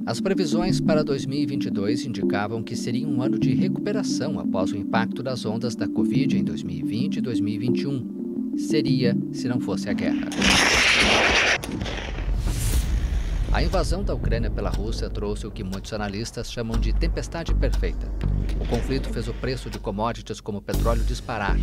As previsões para 2022 indicavam que seria um ano de recuperação após o impacto das ondas da Covid em 2020 e 2021. Seria se não fosse a guerra. A invasão da Ucrânia pela Rússia trouxe o que muitos analistas chamam de tempestade perfeita. O conflito fez o preço de commodities como o petróleo disparar.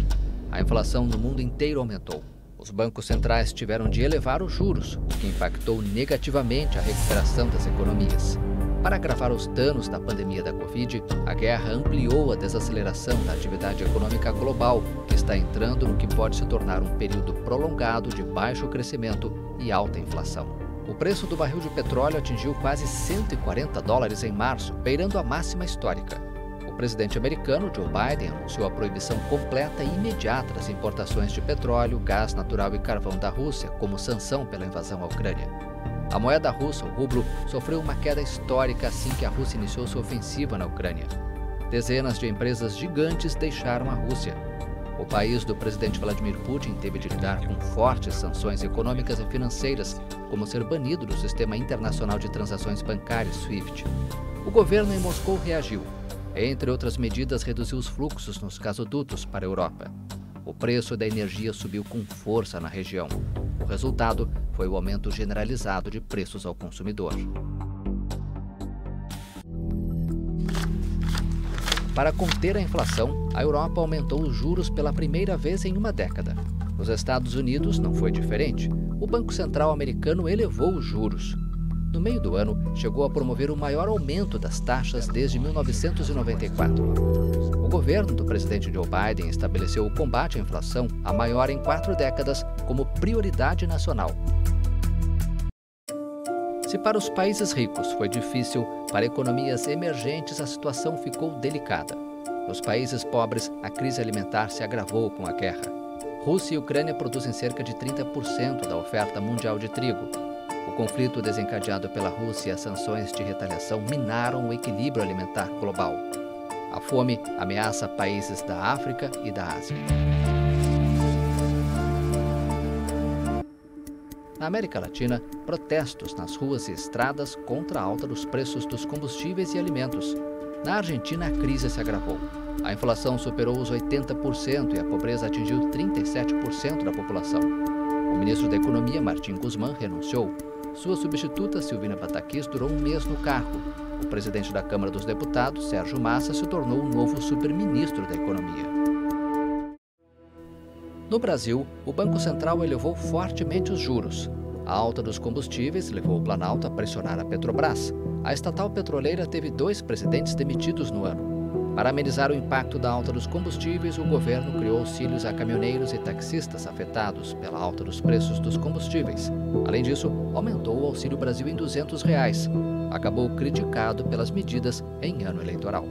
A inflação no mundo inteiro aumentou. Os bancos centrais tiveram de elevar os juros, o que impactou negativamente a recuperação das economias. Para agravar os danos da pandemia da Covid, a guerra ampliou a desaceleração da atividade econômica global, que está entrando no que pode se tornar um período prolongado de baixo crescimento e alta inflação. O preço do barril de petróleo atingiu quase $140 em março, beirando a máxima histórica. O presidente americano, Joe Biden, anunciou a proibição completa e imediata das importações de petróleo, gás natural e carvão da Rússia, como sanção pela invasão à Ucrânia. A moeda russa, o rublo, sofreu uma queda histórica assim que a Rússia iniciou sua ofensiva na Ucrânia. Dezenas de empresas gigantes deixaram a Rússia. O país do presidente Vladimir Putin teve de lidar com fortes sanções econômicas e financeiras, como ser banido do Sistema Internacional de Transações Bancárias, SWIFT. O governo em Moscou reagiu. Entre outras medidas, reduziu os fluxos nos gasodutos para a Europa. O preço da energia subiu com força na região. O resultado foi o aumento generalizado de preços ao consumidor. Para conter a inflação, a Europa aumentou os juros pela primeira vez em uma década. Nos Estados Unidos não foi diferente. O Banco Central americano elevou os juros. No meio do ano, chegou a promover o maior aumento das taxas desde 1994. O governo do presidente Joe Biden estabeleceu o combate à inflação, a maior em 4 décadas, como prioridade nacional. Se para os países ricos foi difícil, para economias emergentes a situação ficou delicada. Nos países pobres, a crise alimentar se agravou com a guerra. Rússia e Ucrânia produzem cerca de 30% da oferta mundial de trigo. O conflito desencadeado pela Rússia e as sanções de retaliação minaram o equilíbrio alimentar global. A fome ameaça países da África e da Ásia. Na América Latina, protestos nas ruas e estradas contra a alta dos preços dos combustíveis e alimentos. Na Argentina, a crise se agravou. A inflação superou os 80% e a pobreza atingiu 37% da população. O ministro da Economia, Martín Guzmán, renunciou. Sua substituta, Silvina Pataquis, durou um mês no cargo. O presidente da Câmara dos Deputados, Sérgio Massa, se tornou o novo superministro da Economia. No Brasil, o Banco Central elevou fortemente os juros. A alta dos combustíveis levou o Planalto a pressionar a Petrobras. A estatal petroleira teve 2 presidentes demitidos no ano. Para amenizar o impacto da alta dos combustíveis, o governo criou auxílios a caminhoneiros e taxistas afetados pela alta dos preços dos combustíveis. Além disso, aumentou o Auxílio Brasil em R$200. Acabou criticado pelas medidas em ano eleitoral.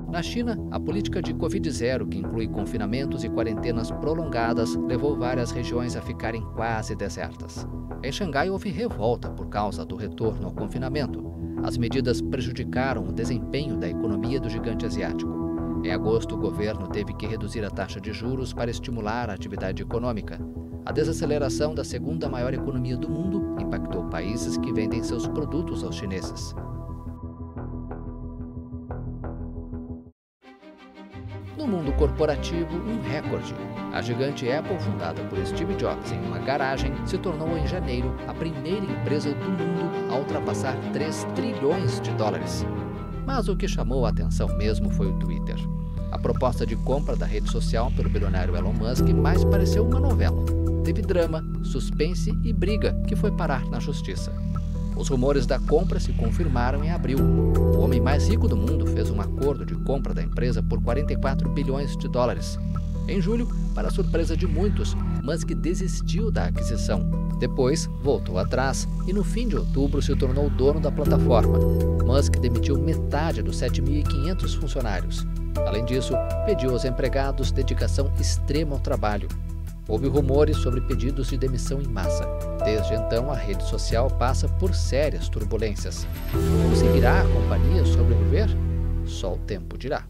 Na China, a política de Covid-0, que inclui confinamentos e quarentenas prolongadas, levou várias regiões a ficarem quase desertas. Em Xangai, houve revolta por causa do retorno ao confinamento. As medidas prejudicaram o desempenho da economia do gigante asiático. Em agosto, o governo teve que reduzir a taxa de juros para estimular a atividade econômica. A desaceleração da segunda maior economia do mundo impactou países que vendem seus produtos aos chineses. No mundo corporativo, um recorde. A gigante Apple, fundada por Steve Jobs em uma garagem, se tornou em janeiro a primeira empresa do mundo a ultrapassar $3 trilhões. Mas o que chamou a atenção mesmo foi o Twitter. A proposta de compra da rede social pelo bilionário Elon Musk mais pareceu uma novela. Teve drama, suspense e briga que foi parar na justiça. Os rumores da compra se confirmaram em abril. O homem mais rico do mundo fez um acordo de compra da empresa por $44 bilhões. Em julho, para surpresa de muitos, Musk desistiu da aquisição. Depois, voltou atrás e no fim de outubro se tornou dono da plataforma. Musk demitiu metade dos 7.500 funcionários. Além disso, pediu aos empregados dedicação extrema ao trabalho. Houve rumores sobre pedidos de demissão em massa. Desde então, a rede social passa por sérias turbulências. Conseguirá a companhia sobreviver? Só o tempo dirá.